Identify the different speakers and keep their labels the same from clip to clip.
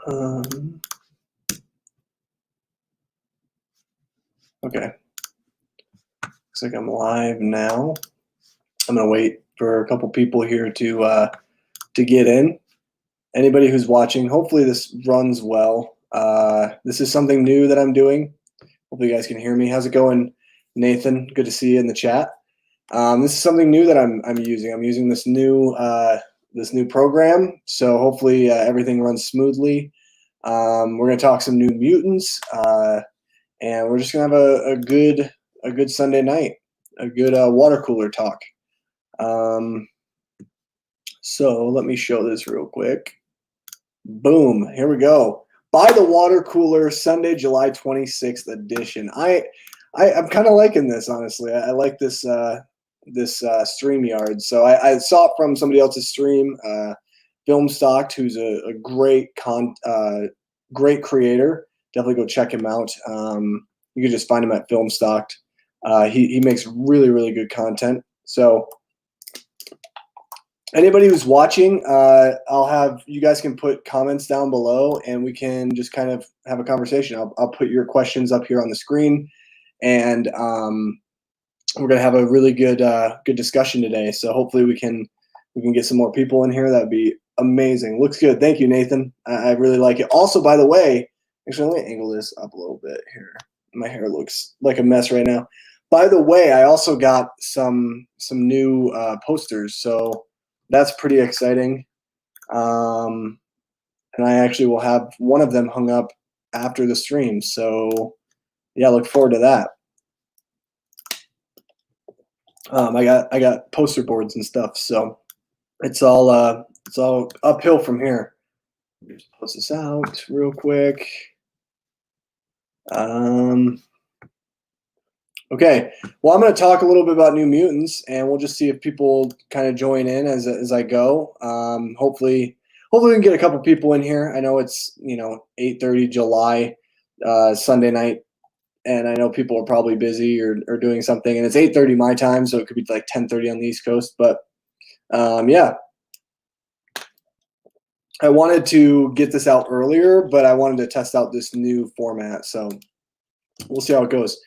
Speaker 1: Okay, looks like I'm live now. I'm gonna wait for a couple people here to get in. Anybody who's watching, hopefully this runs well. This is something new that I'm doing. Hopefully you guys can hear me. How's it going, Nathan? Good to see you in the chat. This is something new that I'm using. I'm using this new program, so hopefully everything runs smoothly. We're gonna talk some New Mutants, and we're just gonna have a good Sunday night, a good water cooler talk. So let me show this real quick. Boom, here we go. By the water cooler, Sunday, July 26th edition. I'm kind of liking this, honestly. I like this StreamYard. So I saw it from somebody else's stream, Filmstocked, who's a great creator. Definitely go check him out. You can just find him at Filmstocked. He makes really good content. So anybody who's watching, I'll have you guys can put comments down below, and we can just kind of have a conversation. I'll put your questions up here on the screen, and we're gonna have a really good discussion today. So hopefully we can get some more people in here. That'd be amazing. Looks good. Thank you, Nathan. I really like it. Also, by the way, actually, let me angle this up a little bit here. My hair looks like a mess right now. By the way, I also got some new posters, so that's pretty exciting. And I actually will have one of them hung up after the stream. So yeah, look forward to that. I got poster boards and stuff, so it's all uphill from here. Just post this out real quick. Okay, well, I'm going to talk a little bit about New Mutants, and we'll just see if people kind of join in as I go. Hopefully we can get a couple people in here. I know it's 8:30 July, Sunday night, and I know people are probably busy or doing something, and it's 8:30 my time, so it could be like 10:30 on the East Coast. But yeah, I wanted to get this out earlier, but I wanted to test out this new format, so we'll see how it goes.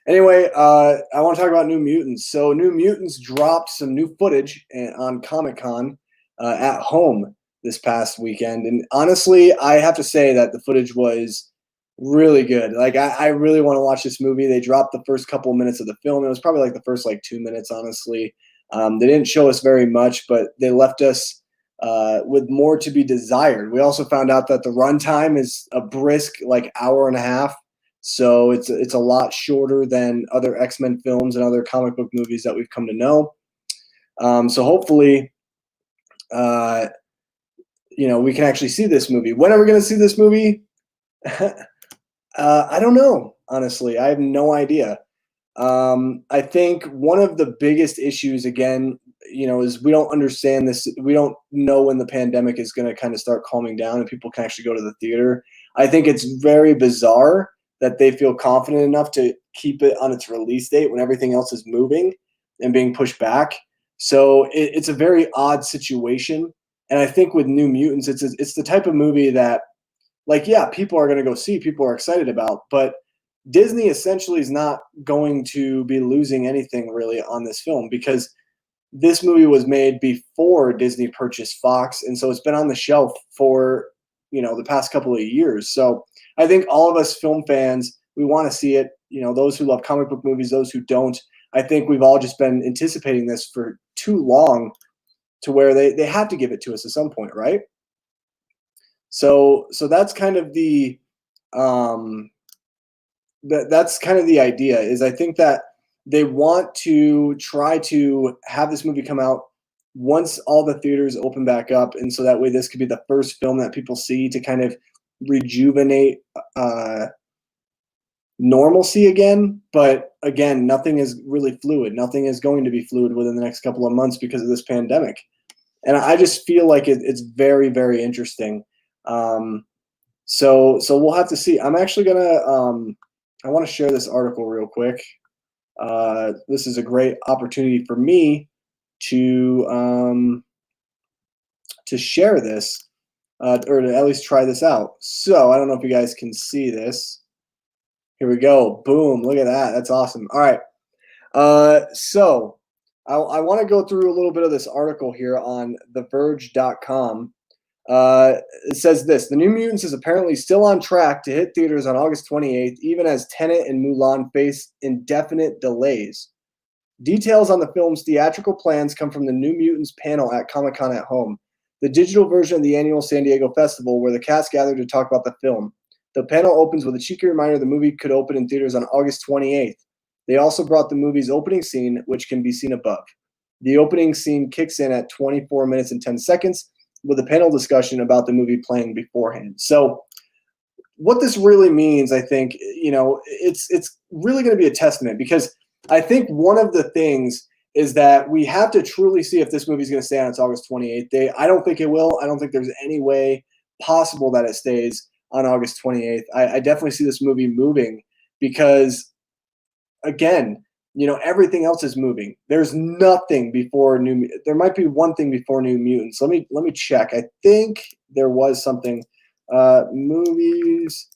Speaker 1: Anyway, I want to talk about New Mutants. So New Mutants dropped some new footage on Comic Con at home this past weekend, and honestly, I have to say that the footage was really good. Like I really want to watch this movie. They dropped the first couple of minutes of the film. It was probably like the first 2 minutes, honestly. They didn't show us very much, but they left us with more to be desired. We also found out that the runtime is a brisk hour and a half. So it's a lot shorter than other X-Men films and other comic book movies that we've come to know. So hopefully, we can actually see this movie. When are we going to see this movie? I don't know, honestly. I have no idea. I think one of the biggest issues, again, is we don't understand this. We don't know when the pandemic is going to kind of start calming down and people can actually go to the theater. I think it's very bizarre that they feel confident enough to keep it on its release date when everything else is moving and being pushed back. So it's a very odd situation. And I think with New Mutants, it's the type of movie that, people are going to go see, people are excited about, but Disney essentially is not going to be losing anything really on this film because this movie was made before Disney purchased Fox, and so it's been on the shelf for the past couple of years. So I think all of us film fans, we want to see it. Those who love comic book movies, those who don't. I think we've all just been anticipating this for too long to where they had to give it to us at some point, right? So that's kind of the that's kind of the idea. Is I think that they want to try to have this movie come out once all the theaters open back up, and so that way this could be the first film that people see to kind of rejuvenate normalcy again. But again, nothing is really fluid. Nothing is going to be fluid within the next couple of months because of this pandemic. And I just feel like it's very, very interesting. So we'll have to see. I'm actually gonna I want to share this article real quick. This is a great opportunity for me to share this. or to at least try this out. So I don't know if you guys can see this. Here we go. Boom. Look at that. That's awesome. All right. So I want to go through a little bit of this article here on TheVerge.com. It says this: the New Mutants is apparently still on track to hit theaters on August 28th, even as Tenet and Mulan face indefinite delays. Details on the film's theatrical plans come from the New Mutants panel at Comic Con at Home, the digital version of the annual San Diego Festival, where the cast gathered to talk about the film. The panel opens with a cheeky reminder the movie could open in theaters on August 28th. They also brought the movie's opening scene, which can be seen above. The opening scene kicks in at 24 minutes and 10 seconds, with a panel discussion about the movie playing beforehand. So what this really means, I think, it's really going to be a testament, because I think one of the things is that we have to truly see if this movie is going to stay on its August 28th day. I don't think it will. I don't think there's any way possible that it stays on August 28th. I definitely see this movie moving because, again, everything else is moving. There's nothing before there might be one thing before New Mutants. Let me check. I think there was something. Movies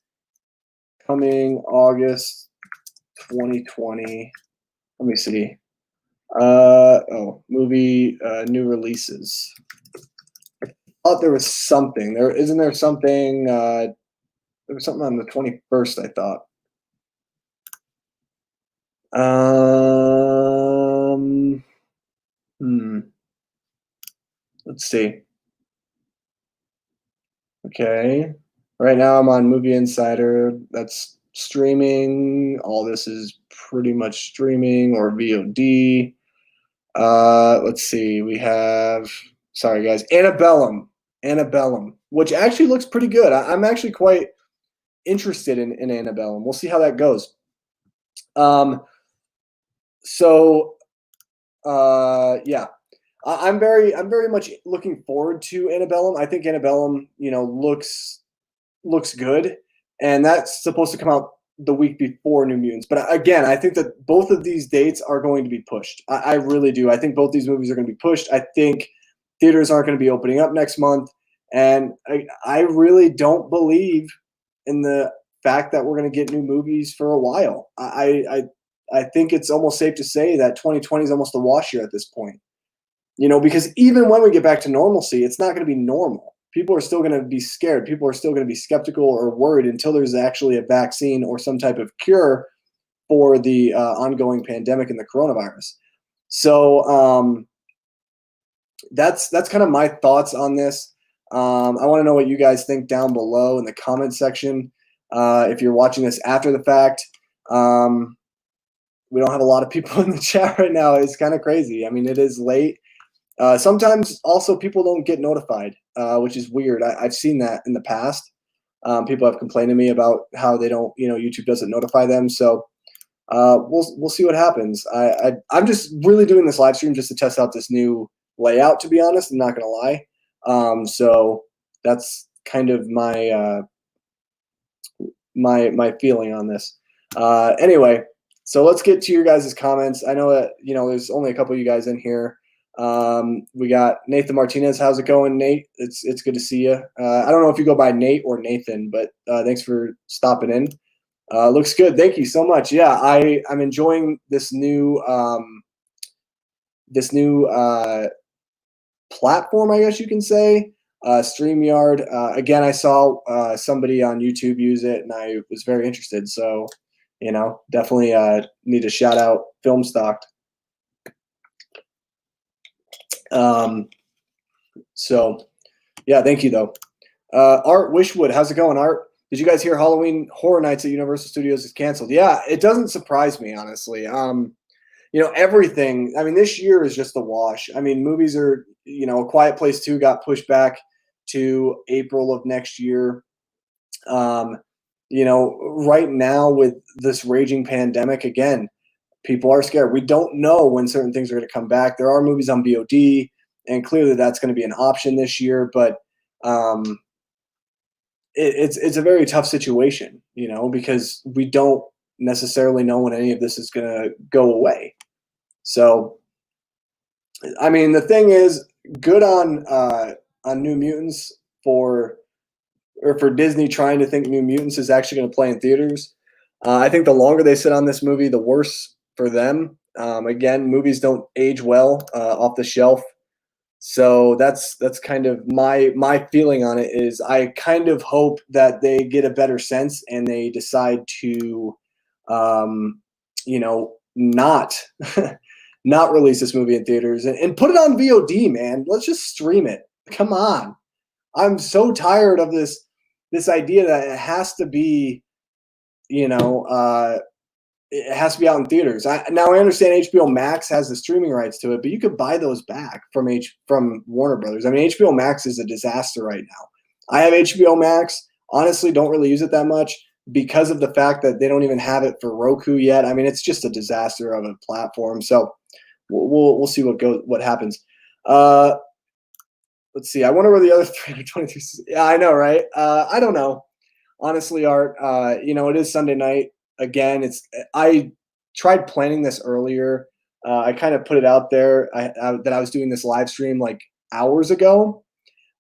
Speaker 1: coming August 2020. Let me see. Movie new releases. I thought there was something. Isn't there something? There was something on the 21st, I thought. Let's see. Okay. Right now I'm on Movie Insider. That's streaming. All this is pretty much streaming or VOD. Let's see. We have, sorry guys, Antebellum, which actually looks pretty good. I'm actually quite interested in Antebellum. We'll see how that goes. Yeah. I'm very much looking forward to Antebellum. I think Antebellum, looks good, and that's supposed to come out the week before New Mutants. But again, I think that both of these dates are going to be pushed. I really do. I think both these movies are going to be pushed. I think theaters aren't going to be opening up next month, and I really don't believe in the fact that we're going to get new movies for a while. I think it's almost safe to say that 2020 is almost a wash year at this point. Because even when we get back to normalcy, it's not going to be normal. People are still going to be scared. People are still going to be skeptical or worried until there's actually a vaccine or some type of cure for the ongoing pandemic and the coronavirus. So that's kind of my thoughts on this. I want to know what you guys think down below in the comment section. If you're watching this after the fact, we don't have a lot of people in the chat right now. It's kind of crazy. I mean, it is late. Sometimes also people don't get notified, which is weird. I've seen that in the past. People have complained to me about how they don't, YouTube doesn't notify them. So we'll see what happens. I'm just really doing this live stream just to test out this new layout, to be honest. I'm not going to lie. So that's kind of my my feeling on this. Anyway, so let's get to your guys' comments. I know that, there's only a couple of you guys in here. We got Nathan Martinez. How's it going, Nate? It's good to see you. I don't know if you go by Nate or Nathan, but thanks for stopping in. Looks good. Thank you so much. Yeah, I'm enjoying this new platform, I guess you can say, StreamYard. Again, I saw somebody on YouTube use it, and I was very interested. So, definitely need to shout out Filmstock. So yeah, thank you though. Art Wishwood, how's it going, Art? Did you guys hear Halloween Horror Nights at Universal Studios is canceled? Yeah, it doesn't surprise me, honestly. Everything, I mean, this year is just a wash. I mean, movies are, A Quiet Place 2 got pushed back to April of next year. Right now with this raging pandemic, again, people are scared. We don't know when certain things are going to come back. There are movies on VOD, and clearly that's going to be an option this year. But it's a very tough situation, because we don't necessarily know when any of this is going to go away. So, I mean, the thing is, good on New Mutants. for Disney trying to think New Mutants is actually going to play in theaters. I think the longer they sit on this movie, the worse for them. Again, movies don't age well off the shelf. So that's kind of my feeling on it. Is I kind of hope that they get a better sense and they decide to, not not release this movie in theaters and put it on VOD, man. Let's just stream it. Come on. I'm so tired of this idea that it has to be, it has to be out in theaters. Now I understand HBO Max has the streaming rights to it, but you could buy those back from Warner Brothers. I mean, HBO Max is a disaster right now. I have HBO Max. Honestly, don't really use it that much because of the fact that they don't even have it for Roku yet. I mean, it's just a disaster of a platform. So we'll see what happens. Let's see. I wonder where the other 323. Yeah, I know, right? I don't know. Honestly, Art. It is Sunday night. Again, I tried planning this earlier. I kind of put it out there that I was doing this live stream like hours ago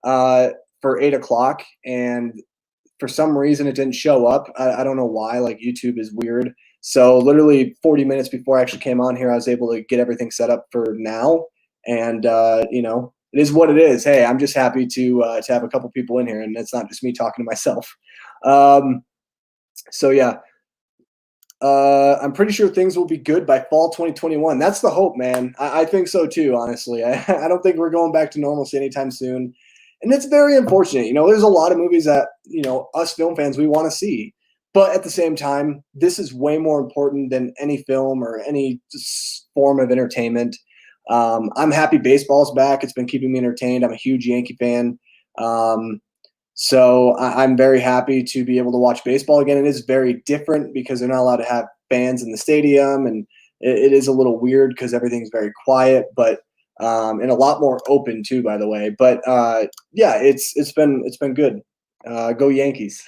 Speaker 1: for 8 o'clock, and for some reason it didn't show up. I don't know why. Like YouTube is weird. So literally 40 minutes before I actually came on here, I was able to get everything set up for now, and it is what it is. Hey, I'm just happy to have a couple people in here, and it's not just me talking to myself. So yeah. I'm pretty sure things will be good by fall 2021. That's the hope, man. I think so too, honestly. I don't think we're going back to normalcy anytime soon. And it's very unfortunate. There's a lot of movies that, us film fans, we want to see. But at the same time, this is way more important than any film or any form of entertainment. I'm happy baseball's back. It's been keeping me entertained. I'm a huge Yankee fan. So I'm very happy to be able to watch baseball again. It is very different because they're not allowed to have fans in the stadium, and it is a little weird because everything's very quiet, but and a lot more open too, by the way. But yeah, it's been good. Go Yankees.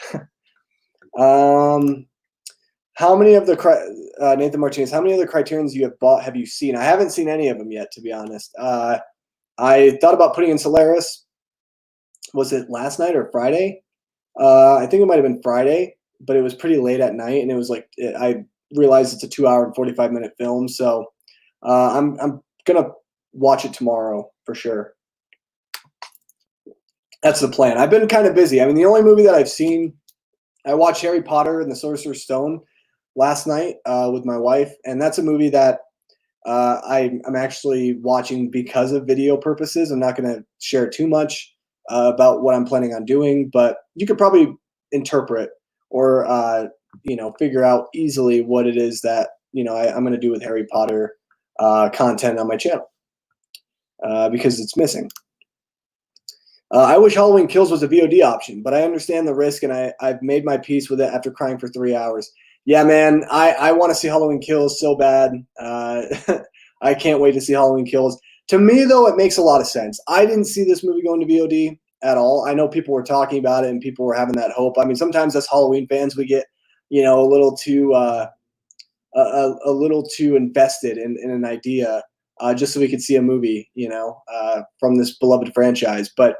Speaker 1: How many of the Nathan Martinez? How many of the Criterions you have bought have you seen? I haven't seen any of them yet, to be honest. I thought about putting in Solaris. Was it last night or Friday? I think it might have been Friday, but it was pretty late at night, and it was like I realized it's a 2-hour and 45-minute film, so I'm gonna watch it tomorrow for sure. That's the plan. I've been kind of busy. I mean, the only movie that I've seen, I watched Harry Potter and the Sorcerer's Stone last night with my wife, and that's a movie that I'm actually watching because of video purposes. I'm not going to share too much about what I'm planning on doing, but you could probably interpret or figure out easily what it is that I'm going to do with Harry Potter content on my channel because it's missing. I wish Halloween Kills was a VOD option, but I understand the risk, and I've made my peace with it after crying for 3 hours. Yeah, man, I want to see Halloween Kills so bad. I can't wait to see Halloween Kills. To me, though, it makes a lot of sense. I didn't see this movie going to VOD at all. I know people were talking about it and people were having that hope. I mean, sometimes as Halloween fans, we get, a little too invested in an idea just so we could see a movie, from this beloved franchise. But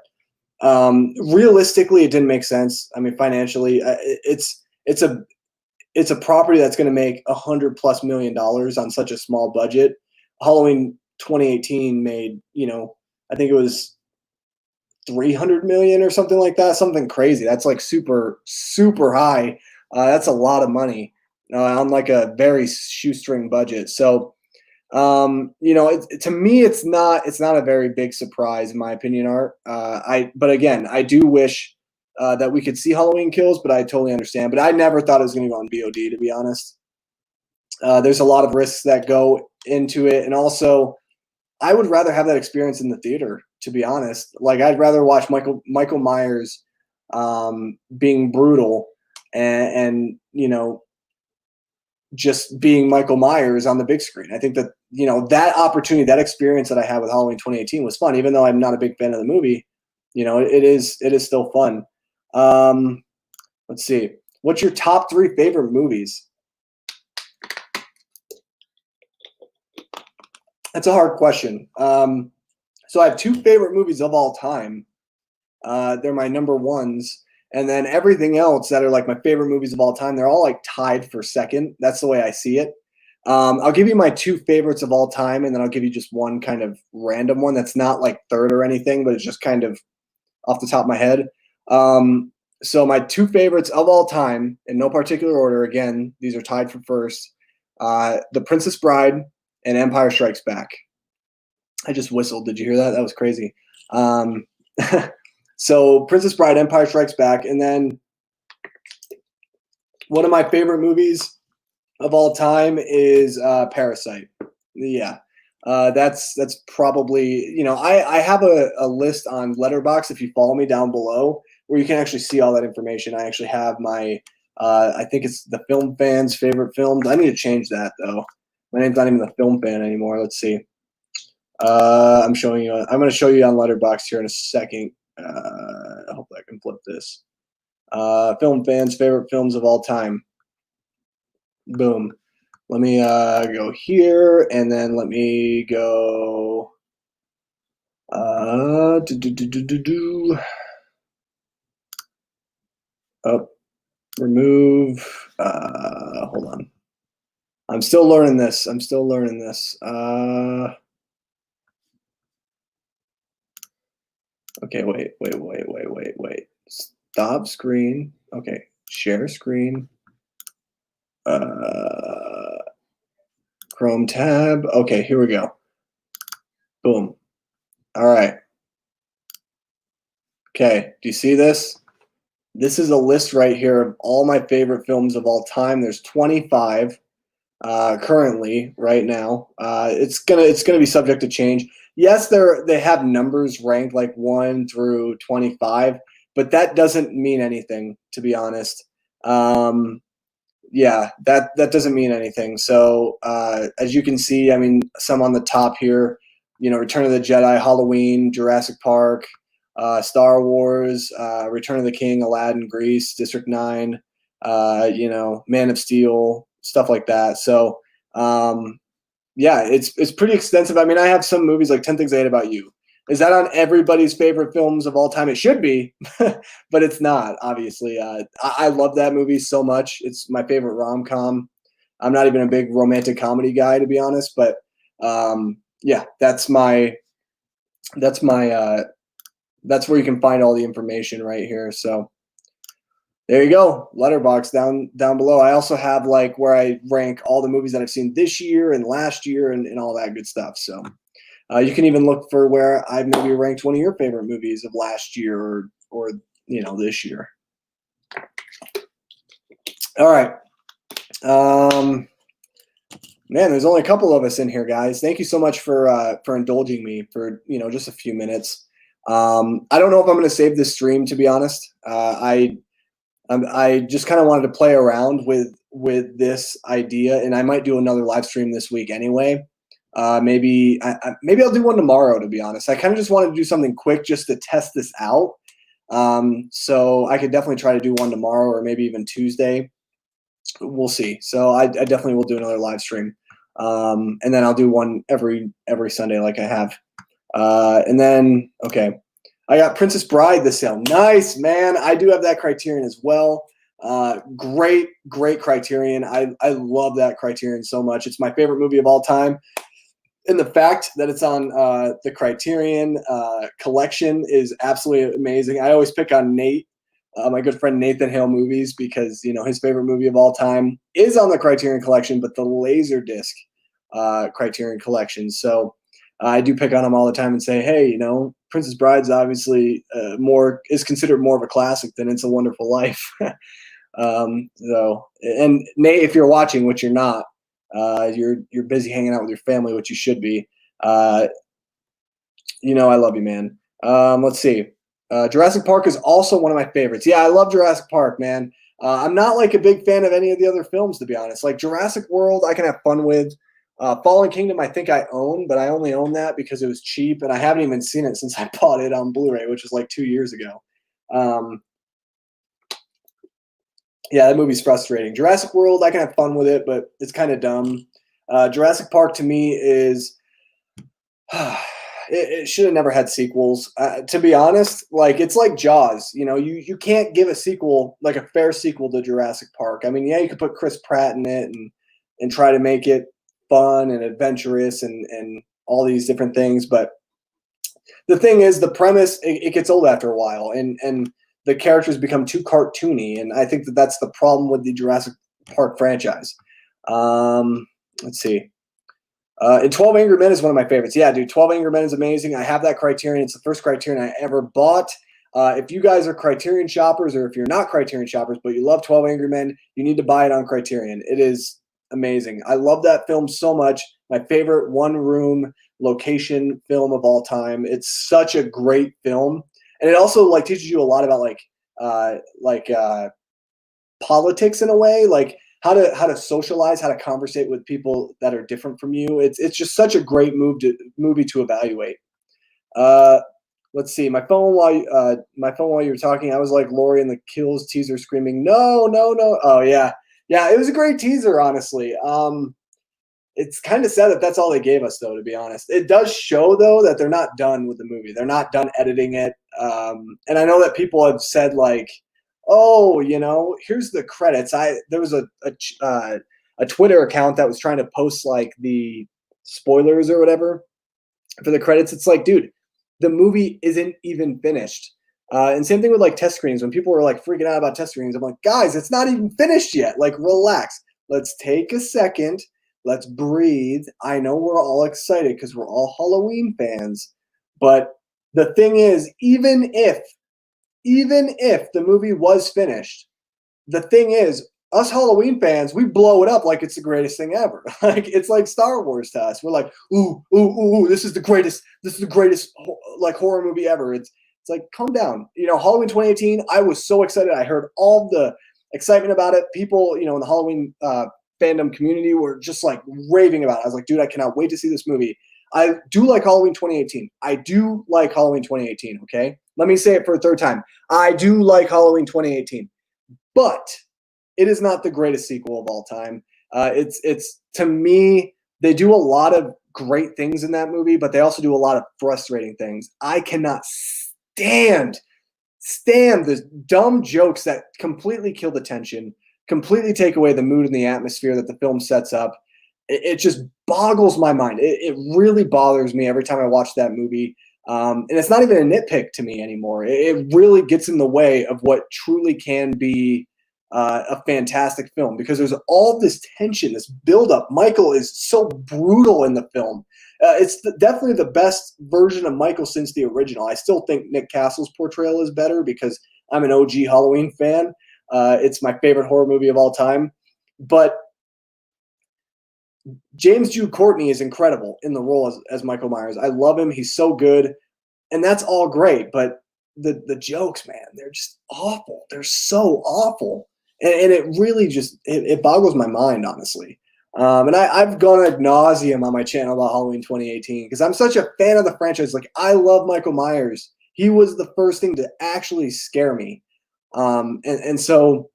Speaker 1: realistically, it didn't make sense. I mean, financially, it's a property that's going to make $100+ million on such a small budget. Halloween 2018 made, I think it was 300 million or something like that, something crazy. That's like super, super high. That's a lot of money on like a very shoestring budget. So, to me, it's not a very big surprise in my opinion, Art. But again, I do wish that we could see Halloween Kills, but I totally understand. But I never thought it was going to go on VOD, to be honest. There's a lot of risks that go into it, and also, I would rather have that experience in the theater, to be honest. Like, I'd rather watch Michael Myers being brutal and just being Michael Myers on the big screen. I think that that opportunity, that experience that I had with Halloween 2018 was fun, even though I'm not a big fan of the movie. It is still fun. Let's see. What's your top 3 favorite movies? That's a hard question. So I have 2 favorite movies of all time. They're my number ones. And then everything else that are like my favorite movies of all time, they're all like tied for second. That's the way I see it. I'll give you my two favorites of all time, and then I'll give you just one kind of random one that's not like third or anything, but it's just kind of off the top of my head. So my two favorites of all time, in no particular order, again, these are tied for first, The Princess Bride and Empire Strikes Back. I just whistled. Did you hear that? That was crazy. So Princess Bride, Empire Strikes Back, and then one of my favorite movies of all time is Parasite. Yeah, that's probably, you know, I have a list on Letterboxd, if you follow me down below, where you can actually see all that information. I actually have my I think it's the Film Fans favorite films. I need to change that though. My name's not even the Film Fan anymore. Let's see. I'm showing you. I'm going to show you on Letterboxd here in a second. I hope I can flip this. Film Fans favorite films of all time. Boom. Let me go here, and then let me go up, remove, hold on. I'm still learning this. Okay, wait. Stop screen. Okay, share screen. Chrome tab. Okay, here we go. Boom. All right. Okay, do you see this? This is a list right here of all my favorite films of all time. There's 25 currently right now. It's gonna be subject to change. Yes, they have numbers ranked like 1 through 25, but that doesn't mean anything, to be honest. Yeah, that doesn't mean anything. So as you can see, I mean, some on the top here, you know, Return of the Jedi, Halloween, Jurassic Park, Star Wars, Return of the King, Aladdin, Grease, District 9, you know, Man of Steel, stuff like that. So yeah, it's pretty extensive. I mean, I have some movies like 10 Things I Hate About You. Is that on everybody's favorite films of all time? It should be, but it's not, obviously. I love that movie so much. It's my favorite rom-com. I'm not even a big romantic comedy guy, to be honest, but yeah, that's where you can find all the information right here. So there you go, Letterboxd down below. I also have like where I rank all the movies that I've seen this year and last year and all that good stuff. So you can even look for where I've maybe ranked one of your favorite movies of last year or you know, this year. All right. Man, there's only a couple of us in here, guys. Thank you so much for indulging me for, you know, just a few minutes. I don't know if I'm going to save this stream, to be honest. I just kind of wanted to play around with this idea, and I might do another live stream this week anyway. Maybe I'll do one tomorrow, to be honest. I kind of just wanted to do something quick just to test this out. So I could definitely try to do one tomorrow or maybe even Tuesday. We'll see. So I definitely will do another live stream. And then I'll do one every Sunday like I have. And then, okay, I got Princess Bride this sale. Nice, man. I do have that Criterion as well. Great Criterion. I love that Criterion so much. It's my favorite movie of all time. And the fact that it's on the Criterion collection is absolutely amazing. I always pick on Nate, my good friend Nathan Hale Movies, because, you know, his favorite movie of all time is on the Criterion collection, but the Laserdisc Criterion collection. So I do pick on him all the time and say, hey, you know, Princess Bride's obviously is considered more of a classic than It's a Wonderful Life. So, and Nate, if you're watching, which you're not, you're busy hanging out with your family, which you should be. You know, I love you, man. Let's see. Jurassic Park is also one of my favorites. Yeah, I love Jurassic Park, man. I'm not like a big fan of any of the other films, to be honest. Like Jurassic World, I can have fun with. Fallen Kingdom, I think I own, but I only own that because it was cheap, and I haven't even seen it since I bought it on Blu-ray, which was like 2 years ago. Yeah, that movie's frustrating. Jurassic World, I can have fun with it, but it's kind of dumb. Jurassic Park to me is it should have never had sequels. To be honest, like it's like Jaws. You know, you can't give a sequel like a fair sequel to Jurassic Park. I mean, yeah, you could put Chris Pratt in it and try to make it fun and adventurous and all these different things, but the thing is, the premise it gets old after a while, and the characters become too cartoony, and I think that's the problem with the Jurassic Park franchise. Let's see. And 12 Angry Men is one of my favorites. Yeah, dude, 12 Angry Men is amazing. I have that Criterion. It's the first Criterion I ever bought. If you guys are Criterion shoppers, or if you're not Criterion shoppers, but you love 12 Angry Men, you need to buy it on Criterion. It is amazing. I love that film so much. My favorite one-room location film of all time. It's such a great film. And it also like teaches you a lot about politics in a way, like how to socialize, how to conversate with people that are different from you. It's just such a great movie to evaluate. Let's see. My phone while you were talking, I was like Lori in the Kills teaser screaming, "No, no, no." Oh yeah. Yeah, it was a great teaser, honestly. It's kind of sad that that's all they gave us, though, to be honest. It does show, though, that they're not done with the movie. They're not done editing it. And I know that people have said, like, oh, you know, here's the credits. There was a Twitter account that was trying to post, like, the spoilers or whatever for the credits. It's like, dude, the movie isn't even finished. And same thing with, like, test screenings. When people were, like, freaking out about test screenings, I'm like, guys, it's not even finished yet. Like, relax. Let's take a second. Let's breathe. I know we're all excited because we're all Halloween fans. But the thing is, even if the movie was finished, the thing is, us Halloween fans, we blow it up like it's the greatest thing ever. Like it's like Star Wars to us. We're like, ooh, this is the greatest like horror movie ever. It's like, calm down. You know, Halloween 2018, I was so excited. I heard all the excitement about it. People, you know, in the Halloween fandom community were just like raving about it. I was like, dude, I cannot wait to see this movie. I do like Halloween 2018. I do like Halloween 2018, okay? Let me say it for a third time. I do like Halloween 2018. But it is not the greatest sequel of all time. It's to me, they do a lot of great things in that movie, but they also do a lot of frustrating things. I cannot stand the dumb jokes that completely kill the tension, completely take away the mood and the atmosphere that the film sets up. It just boggles my mind. It really bothers me every time I watch that movie. And it's not even a nitpick to me anymore. It really gets in the way of what truly can be a fantastic film, because there's all this tension, this buildup. Michael is so brutal in the film. It's definitely the best version of Michael since the original. I still think Nick Castle's portrayal is better because I'm an OG Halloween fan. It's my favorite horror movie of all time. But James Jude Courtney is incredible in the role as Michael Myers. I love him. He's so good. And that's all great. But the jokes, man, they're just awful. They're so awful. And it really just, it boggles my mind, honestly. And I've gone ad nauseum on my channel about Halloween 2018 because I'm such a fan of the franchise. Like, I love Michael Myers. He was the first thing to actually scare me. And so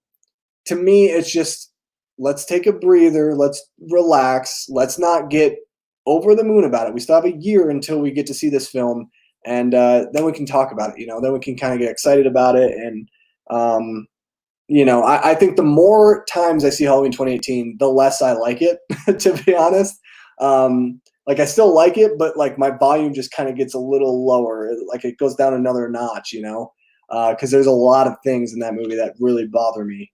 Speaker 1: to me, it's just, let's take a breather. Let's relax. Let's not get over the moon about it. We still have a year until we get to see this film. And then we can talk about it, you know, then we can kind of get excited about it. And, you know, I think the more times I see Halloween 2018, the less I like it, to be honest. Like, I still like it, but like my volume just kind of gets a little lower. Like it goes down another notch, you know, because there's a lot of things in that movie that really bother me.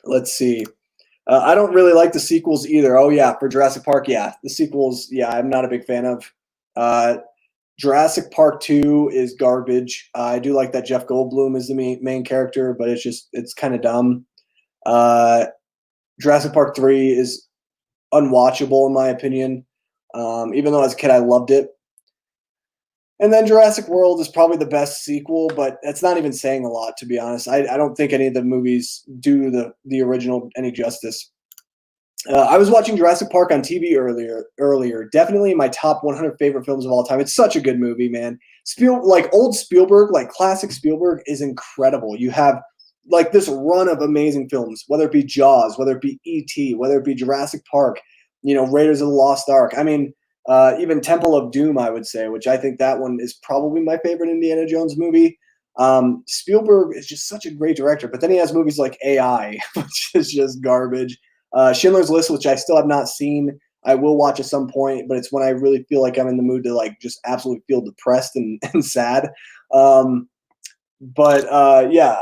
Speaker 1: Let's see. I don't really like the sequels either. Oh yeah, for Jurassic Park, yeah, the sequels, yeah, I'm not a big fan of. Jurassic Park 2 is garbage. I do like that Jeff Goldblum is the main character, but it's kind of dumb. Jurassic Park 3 is unwatchable in my opinion, even though as a kid I loved it. And then Jurassic World is probably the best sequel, but that's not even saying a lot, to be honest. I don't think any of the movies do the original any justice. I was watching Jurassic Park on TV earlier. Definitely my top 100 favorite films of all time. It's such a good movie, man. Like old Spielberg, like classic Spielberg is incredible. You have like this run of amazing films, whether it be Jaws, whether it be E.T., whether it be Jurassic Park, Raiders of the Lost Ark. I mean, even Temple of Doom, I would say, which I think that one is probably my favorite Indiana Jones movie. Spielberg is just such a great director, but then he has movies like AI, which is just garbage. Schindler's List, which I still have not seen. I will watch at some point, but it's when I really feel like I'm in the mood to like just absolutely feel depressed and sad. Yeah,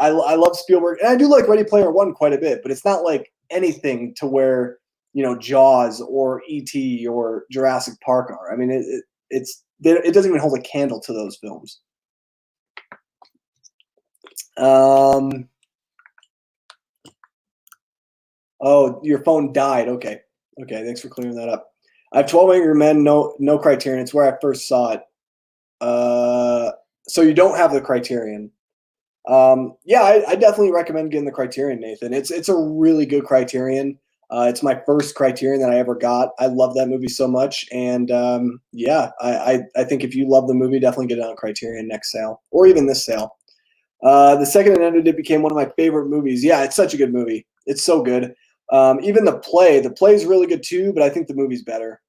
Speaker 1: I love Spielberg, and I do like Ready Player One quite a bit, but it's not like anything to where Jaws or E.T. or Jurassic Park are. I mean, it doesn't even hold a candle to those films. Oh, your phone died. Okay, thanks for clearing that up. I have 12 Angry Men, no Criterion. It's where I first saw it. So you don't have the Criterion. Yeah, I definitely recommend getting the Criterion, Nathan. It's a really good Criterion. It's my first Criterion that I ever got. I love that movie so much, and yeah, I think if you love the movie, definitely get it on Criterion next sale or even this sale. The second it ended, it became one of my favorite movies. Yeah, it's such a good movie. It's so good. Even the play is really good too, but I think the movie's better.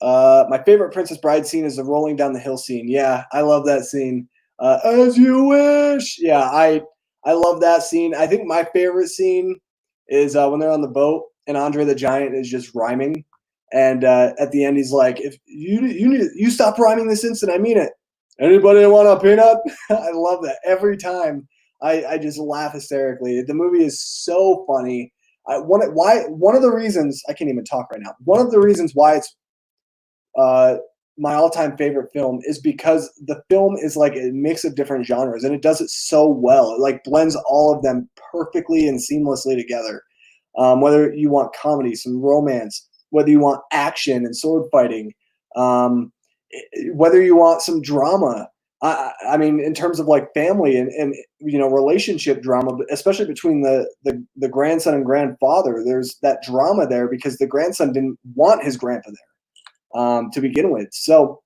Speaker 1: My favorite Princess Bride scene is the rolling down the hill scene. Yeah, I love that scene. As you wish. Yeah, I love that scene. I think my favorite scene is when they're on the boat and Andre the Giant is just rhyming, and at the end he's like, "If you stop rhyming this instant, I mean it. Anybody want a peanut?" I love that every time. I just laugh hysterically. The movie is so funny. One of the reasons I can't even talk right now. One of the reasons why it's my all-time favorite film is because the film is like a mix of different genres, and it does it so well. It like blends all of them perfectly and seamlessly together. Whether you want comedy, some romance, whether you want action and sword fighting, whether you want some drama. I mean, in terms of like family and relationship drama, especially between the grandson and grandfather, there's that drama there because the grandson didn't want his grandpa there to begin with. So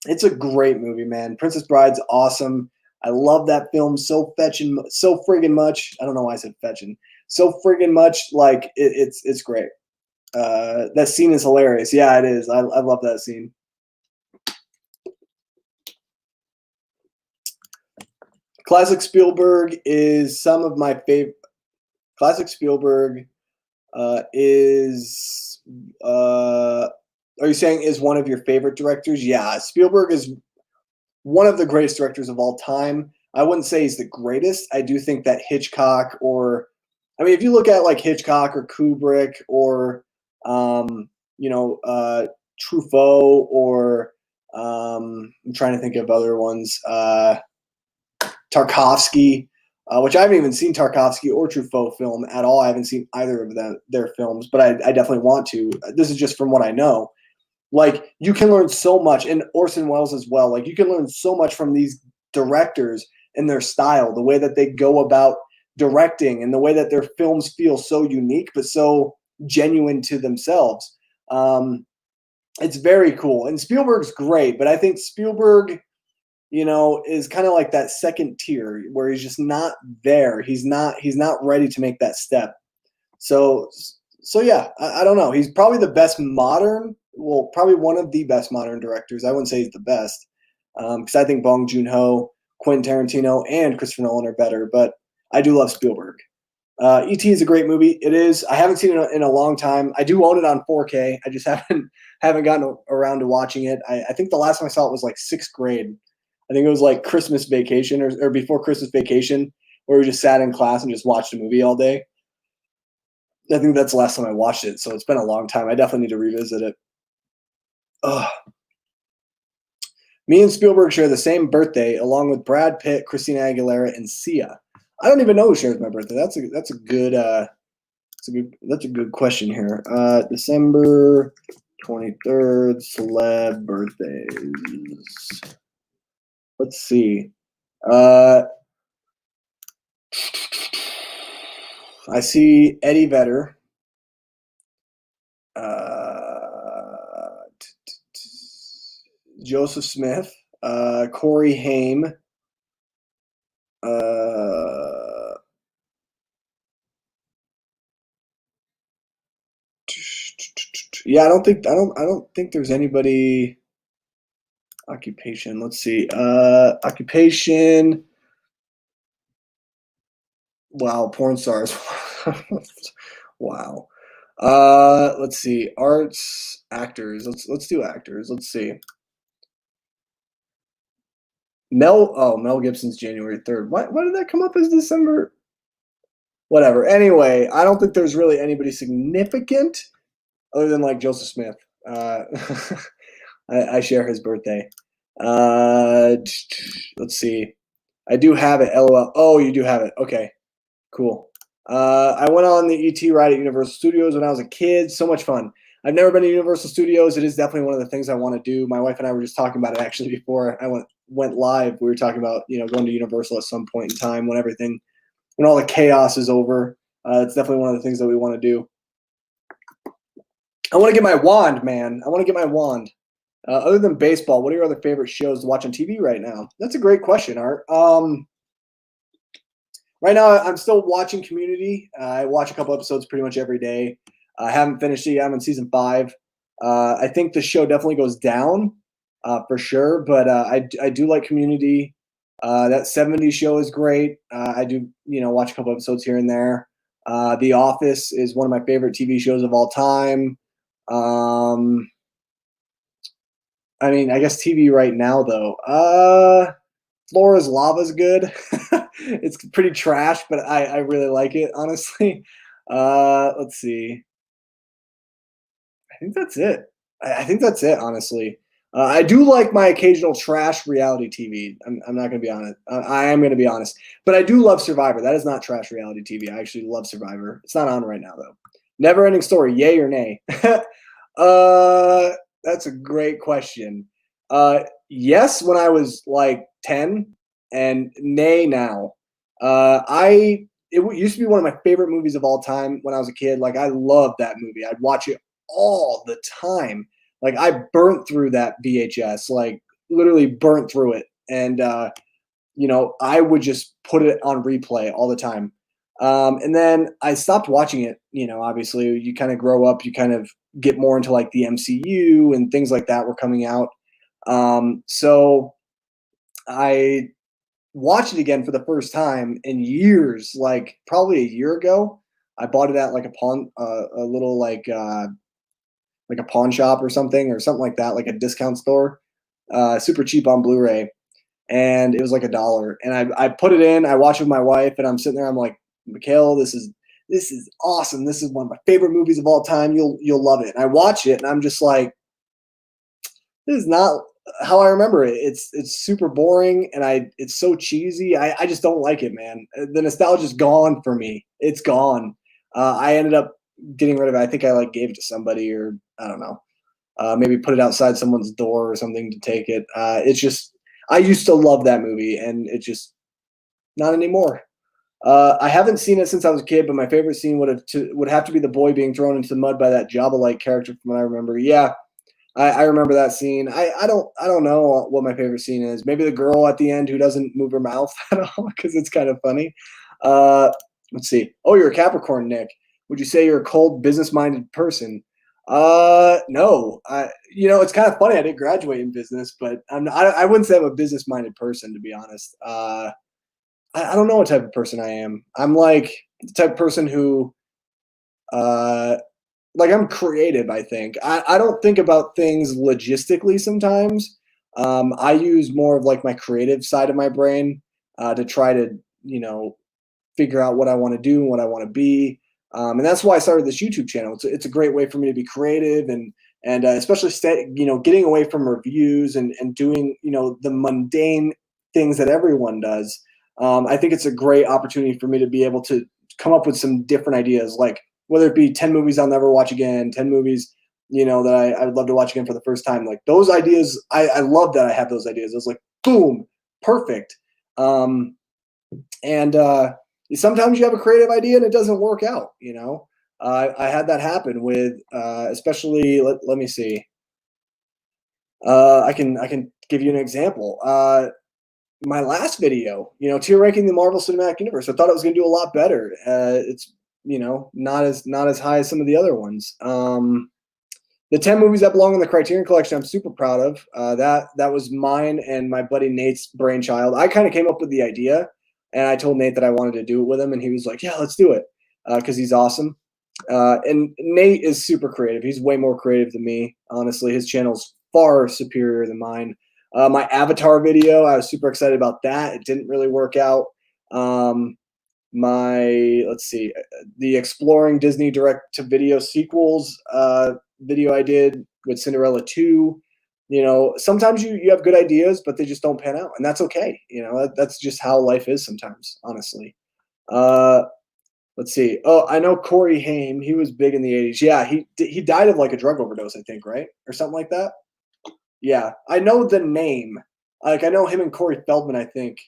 Speaker 1: it's a great movie, man. Princess Bride's awesome. I love that film so friggin' much. I don't know why I said fetching. So friggin' much. Like it's great. That scene is hilarious. Yeah, it is. I love that scene. Classic Spielberg is some of my favorite. Classic Spielberg is. Are you saying is one of your favorite directors? Yeah, Spielberg is one of the greatest directors of all time. I wouldn't say he's the greatest. I do think that Hitchcock if you look at like Hitchcock or Kubrick or, Truffaut or I'm trying to think of other ones, Tarkovsky, which I haven't even seen Tarkovsky or Truffaut film at all. I haven't seen either of their films, but I definitely want to. This is just from what I know. Like you can learn so much, and Orson Welles as well. Like you can learn so much from these directors and their style, the way that they go about directing, and the way that their films feel so unique but so genuine to themselves. It's very cool, and Spielberg's great, but I think Spielberg, is kind of like that second tier where he's just not there. He's not ready to make that step. So yeah, I don't know. He's probably the best modern, probably one of the best modern directors. I wouldn't say he's the best, because I think Bong Joon-ho, Quentin Tarantino, and Christopher Nolan are better. But I do love Spielberg. E.T. is a great movie. It is. I haven't seen it in a long time. I do own it on 4K. I just haven't gotten around to watching it. I think the last time I saw it was like sixth grade. I think it was like Christmas vacation or before Christmas vacation, where we just sat in class and just watched a movie all day. I think that's the last time I watched it, so it's been a long time. I definitely need to revisit it. Ugh. Me and Spielberg share the same birthday, along with Brad Pitt, Christina Aguilera, and Sia. I don't even know who shares my birthday. That's a good question here. December 23rd, celeb birthdays. Let's see. I see Eddie Vedder. Joseph Smith, Corey Haim, Yeah, I don't think there's anybody. Occupation. Let's see. Occupation. Wow, porn stars. Wow. Let's see. Arts, actors. Let's do actors. Let's see. Mel Gibson's January 3rd. Why did that come up as December? Whatever. Anyway, I don't think there's really anybody significant other than like Joseph Smith. Uh, I share his birthday. Uh, let's see. I do have it. LOL. Oh, you do have it. Okay, cool. I went on the ET ride at Universal Studios when I was a kid. So much fun. I've never been to Universal Studios. It is definitely one of the things I want to do. My wife and I were just talking about it actually before I went live. We were talking about going to Universal at some point in time when all the chaos is over. It's definitely one of the things that we want to do. I want to get my wand, man. I want to get my wand. Other than baseball, what are your other favorite shows to watch on TV right now? That's a great question, Art. Right now, I'm still watching Community. I watch a couple episodes pretty much every day. I haven't finished it yet. I'm in season 5. I think the show definitely goes down for sure, but I do like Community. That 70s show is great. I do watch a couple episodes here and there. The Office is one of my favorite TV shows of all time. I mean, I guess TV right now though. Flora's Lava's good. It's pretty trash, but I really like it, honestly. Let's see. I think that's it. I think that's it, honestly. I do like my occasional trash reality TV. I'm not going to be honest. I am going to be honest. But I do love Survivor. That is not trash reality TV. I actually love Survivor. It's not on right now, though. Never ending story, yay or nay? That's a great question. Yes, when I was like 10, and nay now. Used to be one of my favorite movies of all time when I was a kid. Like I loved that movie. I'd watch it all the time. Like I burnt through that VHS, like literally burnt through it. And I would just put it on replay all the time. And then I stopped watching it. Obviously you kind of grow up, you kind of get more into like the MCU and things like that were coming out. So I watched it again for the first time in years, like probably a year ago. I bought it at like a little like a pawn shop or something like that, like a discount store, super cheap on Blu-ray, and it was like $1. And I put it in. I watched it with my wife, and I'm sitting there. I'm like, Mikhail, this is awesome. This is one of my favorite movies of all time. You'll love it. And I watch it, and I'm just like, this is not how I remember it. It's super boring, and it's so cheesy. I just don't like it, man. The nostalgia's gone for me. It's gone. I ended up getting rid of it. I think I like gave it to somebody, or I don't know. Maybe put it outside someone's door or something to take it. It's just I used to love that movie, and it's just not anymore. I haven't seen it since I was a kid, but my favorite scene would have to be the boy being thrown into the mud by that Jabba-like character from what I remember. Yeah, I remember that scene. I don't know what my favorite scene is. Maybe the girl at the end who doesn't move her mouth at all because it's kind of funny. Let's see. Oh, you're a Capricorn, Nick. Would you say you're a cold, business-minded person? No. It's kind of funny. I didn't graduate in business, but I wouldn't say I'm a business-minded person, to be honest. I don't know what type of person I am. I'm like the type of person who, like I'm creative, I think. I don't think about things logistically sometimes. I use more of like my creative side of my brain to try to, figure out what I want to do and what I want to be. And that's why I started this YouTube channel. It's a great way for me to be creative and especially getting away from reviews and doing, the mundane things that everyone does. I think it's a great opportunity for me to be able to come up with some different ideas, like whether it be 10 movies I'll never watch again, 10 movies, that I would love to watch again for the first time. Like those ideas, I love that I have those ideas. It's like, boom, perfect. And sometimes you have a creative idea and it doesn't work out, I had that happen with, especially, let me see. I can give you an example. My last video, tier ranking the Marvel Cinematic Universe. I thought it was going to do a lot better. It's not as high as some of the other ones. The 10 movies that belong in the Criterion Collection, I'm super proud of. That was mine and my buddy Nate's brainchild. I kind of came up with the idea, and I told Nate that I wanted to do it with him, and he was like, "Yeah, let's do it," because he's awesome. And Nate is super creative. He's way more creative than me, honestly. His channel's far superior than mine. My Avatar video, I was super excited about that. It didn't really work out. Let's see, the Exploring Disney direct-to-video sequels video I did with Cinderella 2. You know, sometimes you have good ideas, but they just don't pan out, and that's okay. You know, that's just how life is sometimes, honestly. Let's see. Oh, I know Corey Haim. He was big in the 80s. Yeah, he died of like a drug overdose, I think, right? Or something like that. Yeah, I know the name. Like, I know him and Corey Feldman, I think,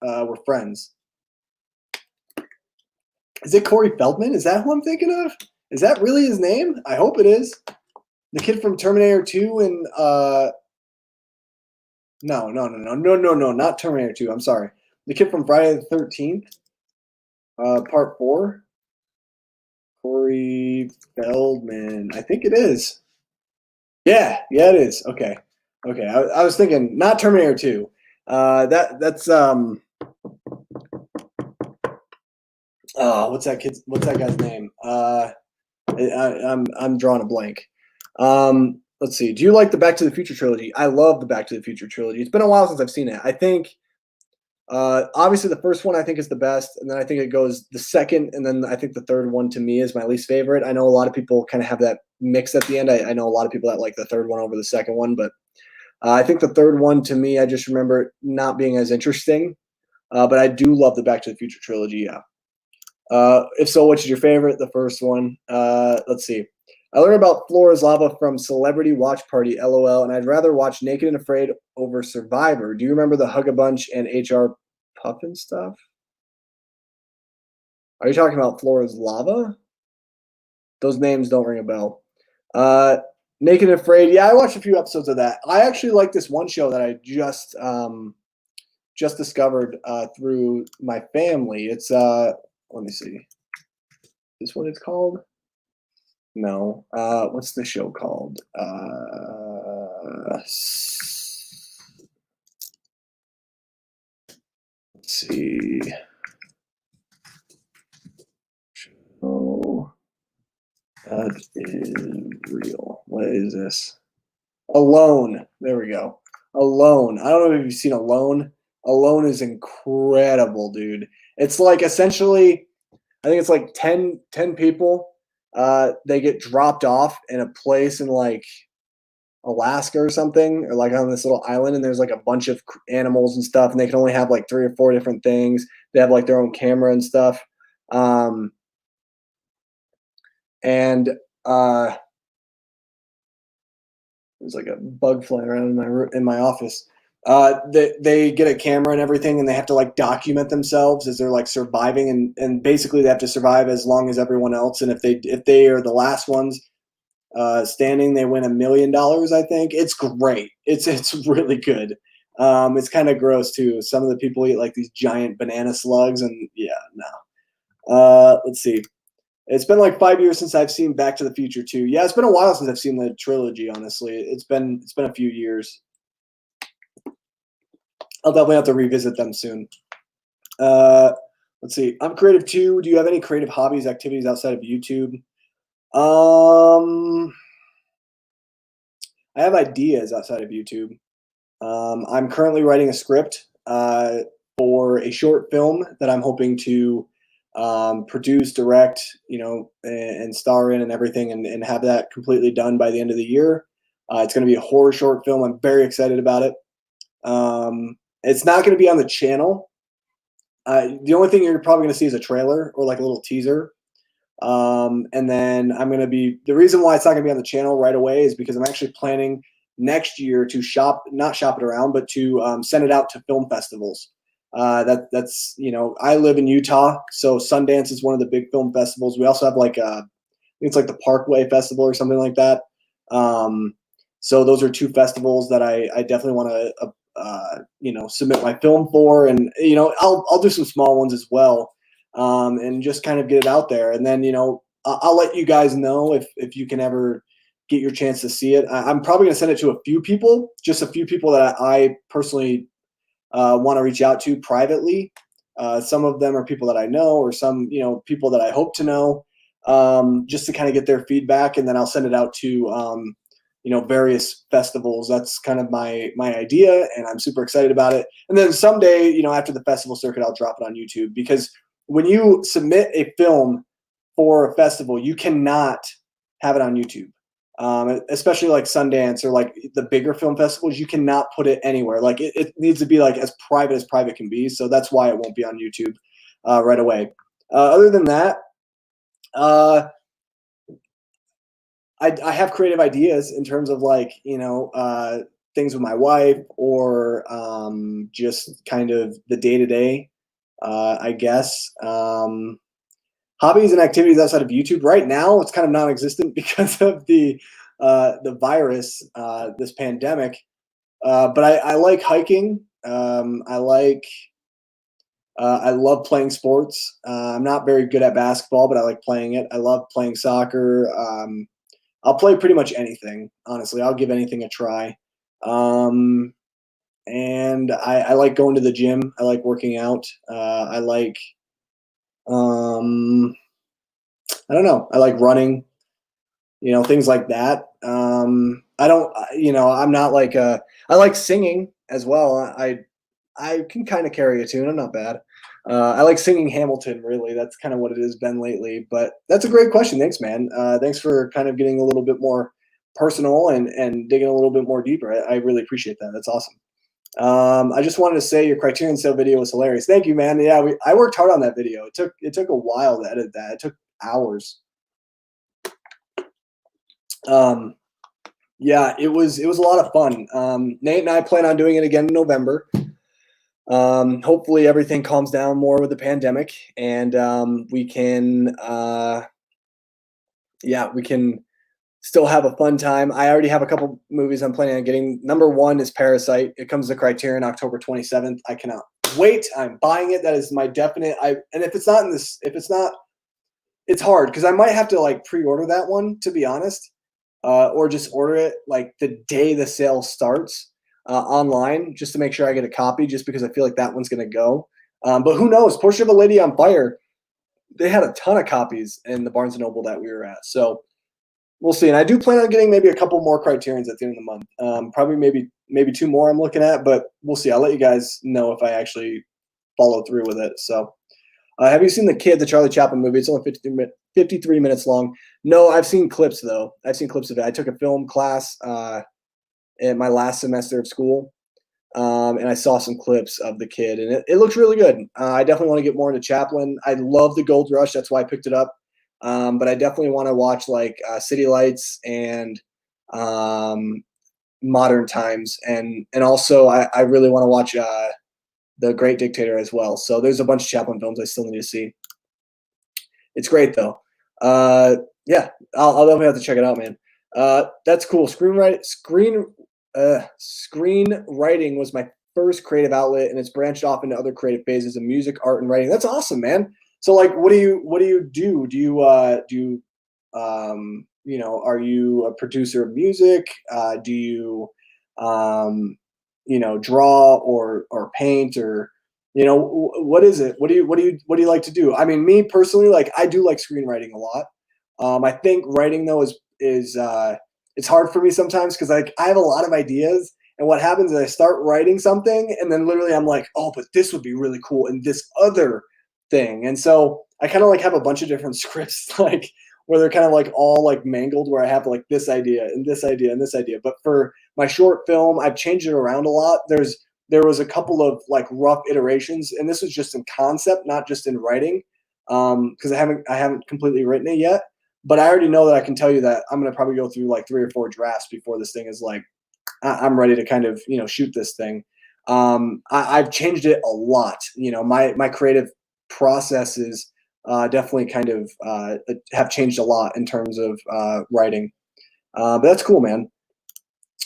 Speaker 1: were friends. Is it Corey Feldman? Is that who I'm thinking of? Is that really his name? I hope it is. The kid from Terminator 2 and no, not Terminator 2. I'm sorry. The kid from Friday the 13th, Part 4. Corey Feldman. I think it is. Yeah, it is. Okay. I was thinking not Terminator 2. That's what's that guy's name? I'm drawing a blank. Let's see. Do you like the Back to the Future trilogy? I love the Back to the Future trilogy. It's been a while since I've seen it. I think obviously the first one I think is the best, and then I think it goes the second, and then I think the third one to me is my least favorite. I know a lot of people kind of have that mix at the end. I know a lot of people that like the third one over the second one, but I think the third one to me, I just remember it not being as interesting. But I do love the Back to the Future trilogy. Yeah. If so, which is your favorite? The first one. Let's see. I learned about Flora's Lava from Celebrity Watch Party, LOL, and I'd rather watch Naked and Afraid over Survivor. Do you remember the Hug a Bunch and HR Puffin stuff? Are you talking about Flora's Lava? Those names don't ring a bell. Naked and Afraid. Yeah, I watched a few episodes of that. I actually like this one show that I just discovered through my family. It's let me see. Is what it's called? No. What's the show called? Let's see. Oh, that is real. What is this? Alone. There we go. Alone. I don't know if you've seen Alone. Alone is incredible, dude. It's like essentially, I think it's like 10 people. They get dropped off in a place in like Alaska or something, or like on this little island, and there's like a bunch of animals and stuff, and they can only have like 3 or 4 different things. They have like their own camera and stuff. And there's like a bug flying around in my office. They get a camera and everything, and they have to like document themselves as they're like surviving, and basically they have to survive as long as everyone else. And if they are the last ones standing, they win $1 million. I think it's great. It's really good. It's kind of gross too. Some of the people eat like these giant banana slugs, and yeah, no. Let's see. It's been like 5 years since I've seen Back to the Future 2. Yeah, it's been a while since I've seen the trilogy, honestly. It's been a few years. I'll definitely have to revisit them soon. Let's see. I'm creative too. Do you have any creative hobbies, activities outside of YouTube? I have ideas outside of YouTube. I'm currently writing a script for a short film that I'm hoping to produce, direct, and star in and everything, and have that completely done by the end of the year. It's going to be a horror short film. I'm very excited about it. It's not going to be on the channel. The only thing you're probably going to see is a trailer or like a little teaser. And then the reason why it's not going to be on the channel right away is because I'm actually planning next year to not shop it around, but to send it out to film festivals. That's I live in Utah, so Sundance is one of the big film festivals. We also have I think it's like the Parkway Festival or something like that. So those are 2 festivals that I definitely want to submit my film for, and I'll do some small ones as well, and just kind of get it out there. And then I'll let you guys know if you can ever get your chance to see it. I'm probably going to send it to a few people, just a few people that I personally want to reach out to privately. Some of them are people that I know, or some, people that I hope to know, just to kind of get their feedback, and then I'll send it out to, various festivals. That's kind of my idea, and I'm super excited about it. And then someday, after the festival circuit, I'll drop it on YouTube, because when you submit a film for a festival, you cannot have it on YouTube. Especially like Sundance or like the bigger film festivals, you cannot put it anywhere. Like it needs to be like as private can be. So that's why it won't be on YouTube right away. Other than that, I have creative ideas in terms of like, things with my wife, or just kind of the day-to-day, I guess. Hobbies and activities outside of YouTube right now, it's kind of non-existent because of the virus, this pandemic. But I like hiking. I love playing sports. I'm not very good at basketball, but I like playing it. I love playing soccer. I'll play pretty much anything, honestly. I'll give anything a try. And I like going to the gym. I like working out. I like, I don't know. I like running, things like that. I don't, I'm not like, I like singing as well. I can kind of carry a tune. I'm not bad. I like singing Hamilton, really. That's kind of what it has been lately. But that's a great question. Thanks, man. Thanks for kind of getting a little bit more personal and digging a little bit more deeper. I really appreciate that. That's awesome. I just wanted to say your Criterion Sale video was hilarious. Thank you, man. Yeah, I worked hard on that video. It took a while to edit that. It took hours. Yeah, it was a lot of fun. Nate and I plan on doing it again in November. Hopefully everything calms down more with the pandemic, and we can still have a fun time. I already have a couple movies I'm planning on getting. Number one is Parasite. It comes to Criterion October 27th. I cannot wait. I'm buying it. That is my definite. And if it's not, it's hard, because I might have to like pre-order that one, to be honest, or just order it like the day the sale starts online, just to make sure I get a copy, just because I feel like that one's going to go. But who knows? Portrait of a Lady on Fire, they had a ton of copies in the Barnes & Noble that we were at. So we'll see. And I do plan on getting maybe a couple more Criterions at the end of the month. Probably maybe two more I'm looking at, but we'll see. I'll let you guys know if I actually follow through with it. So have you seen The Kid, the Charlie Chaplin movie? It's only 53 minutes long. No, I've seen clips, though. I've seen clips of it. I took a film class in my last semester of school, and I saw some clips of The Kid, and it looks really good. I definitely want to get more into Chaplin. I love The Gold Rush. That's why I picked it up. But I definitely want to watch like City Lights and Modern Times, and also I really want to watch The Great Dictator as well. So there's a bunch of Chaplin films I still need to see. It's great though. Yeah, I'll definitely have to check it out, man. That's cool. Screenwriting was my first creative outlet, and it's branched off into other creative phases of music, art, and writing. That's awesome, man. So like, what do you do? Do you are you a producer of music? Do you draw or paint, or what is it? What do you like to do? I mean, me personally, like, I do like screenwriting a lot. I think writing though is it's hard for me sometimes, because like I have a lot of ideas, and what happens is I start writing something, and then literally I'm like, oh, but this would be really cool in this other thing. And so I kind of like have a bunch of different scripts, like where they're kind of like all like mangled, where I have like this idea and this idea and this idea. But for my short film, I've changed it around a lot. There was a couple of like rough iterations, and this was just in concept, not just in writing, because I haven't completely written it yet. But I already know that I can tell you that I'm gonna probably go through like 3 or 4 drafts before this thing is like I'm ready to kind of shoot this thing. I've changed it a lot. My creative processes definitely kind of have changed a lot in terms of writing. But that's cool, man.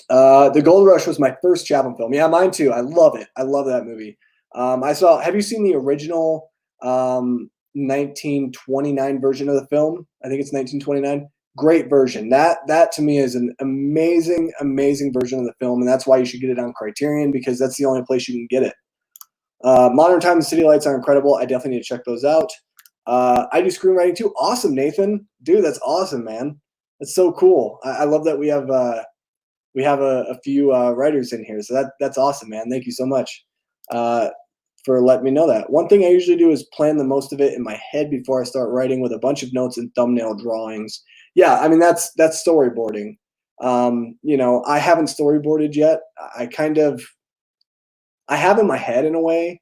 Speaker 1: The Gold Rush was my first Chaplin film. Yeah, mine too. I love it. I love that movie. Have you seen the original 1929 version of the film? I think it's 1929. great version. That to me is an amazing version of the film, and that's why you should get it on Criterion, because that's the only place you can get it. Modern Times and City Lights are incredible. I definitely need to check those out. I do screenwriting too. Awesome, Nathan. Dude, that's awesome, man. That's so cool. I love that we have a few writers in here. So that's awesome, man. Thank you so much for letting me know that. One thing I usually do is plan the most of it in my head before I start writing, with a bunch of notes and thumbnail drawings. Yeah, I mean, that's storyboarding. You know, I haven't storyboarded yet. I have in my head in a way.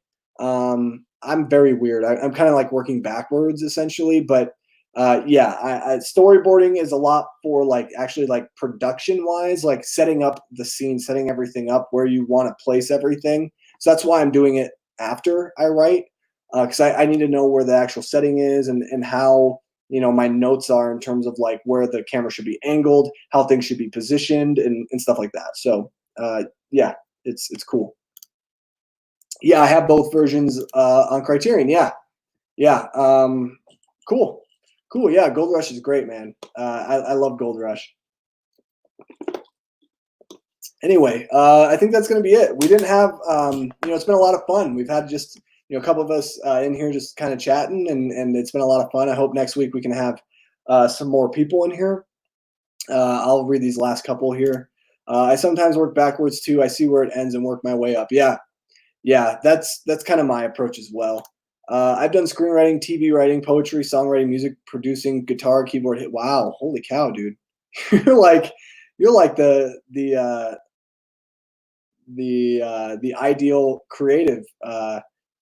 Speaker 1: I'm very weird. I'm kind of like working backwards essentially, but yeah, storyboarding is a lot for like actually like production wise, like setting up the scene, setting everything up where you want to place everything. So that's why I'm doing it after I write, because I need to know where the actual setting is, and how, you know, my notes are in terms of like where the camera should be angled, how things should be positioned, and stuff like that. So yeah, it's cool. Yeah, I have both versions on Criterion. Yeah, yeah. Cool, cool. Yeah, Gold Rush is great, man. I love Gold Rush. Anyway, I think that's going to be it. We didn't have, you know, it's been a lot of fun. We've had just, you know, a couple of us in here just kind of chatting, and it's been a lot of fun. I hope next week we can have some more people in here. I'll read these last couple here. I sometimes work backwards too. I see where it ends and work my way up. Yeah. Yeah, that's kind of my approach as well. I've done screenwriting, TV writing, poetry, songwriting, music producing, guitar, keyboard hit. Wow, holy cow, dude! you're like the ideal creative.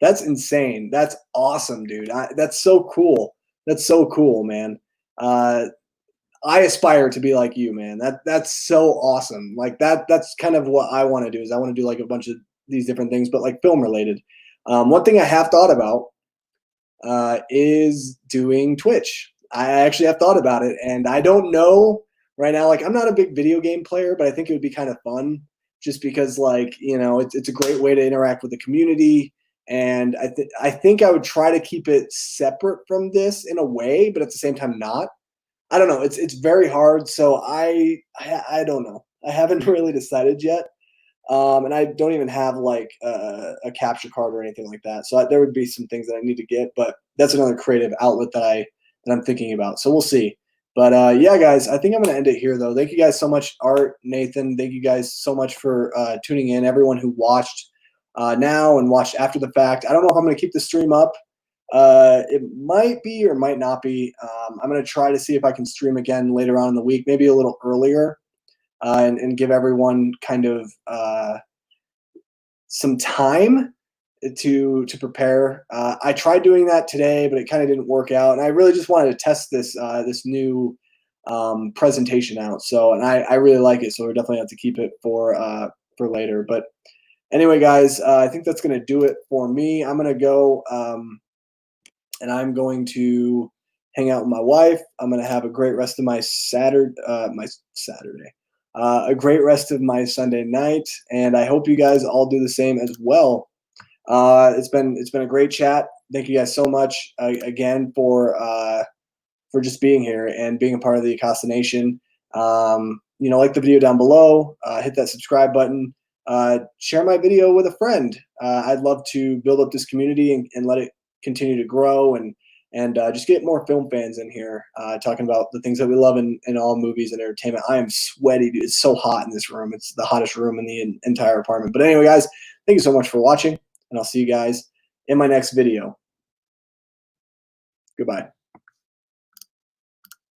Speaker 1: That's insane. That's awesome, dude. That's so cool. That's so cool, man. I aspire to be like you, man. That's so awesome. Like that's kind of what I want to do. Is I want to do like a bunch of these different things, but like film related. One thing I have thought about is doing Twitch. I actually have thought about it, and I don't know right now. Like, I'm not a big video game player, but I think it would be kind of fun, just because, like, you know, it's a great way to interact with the community. And I think I would try to keep it separate from this in a way, but at the same time not. I don't know. It's very hard. So I don't know. I haven't really decided yet. And I don't even have like a capture card or anything like that. So there would be some things that I need to get, but that's another creative outlet that I'm thinking about. So we'll see. But yeah, guys, I think I'm going to end it here though. Thank you guys so much, Art, Nathan. Thank you guys so much for tuning in. Everyone who watched now and watched after the fact. I don't know if I'm going to keep the stream up. It might be or might not be. I'm going to try to see if I can stream again later on in the week, maybe a little earlier. And give everyone kind of some time to prepare. I tried doing that today, but it kind of didn't work out, and I really just wanted to test this this new presentation out. So, and I really like it, so we're definitely have to keep it for later. But anyway, guys, I think that's going to do it for me. I'm going to go and I'm going to hang out with my wife. I'm going to have a great rest of my Saturday. A great rest of my Sunday night, and I hope you guys all do the same as well. It's been a great chat. Thank you guys so much again for just being here and being a part of the Acosta Nation. You know, like the video down below, hit that subscribe button, share my video with a friend. I'd love to build up this community and let it continue to grow, and just get more film fans in here talking about the things that we love in all movies and entertainment. I am sweaty, dude. It's so hot in this room. It's the hottest room in the entire apartment. But anyway, guys, thank you so much for watching, and I'll see you guys in my next video. Goodbye.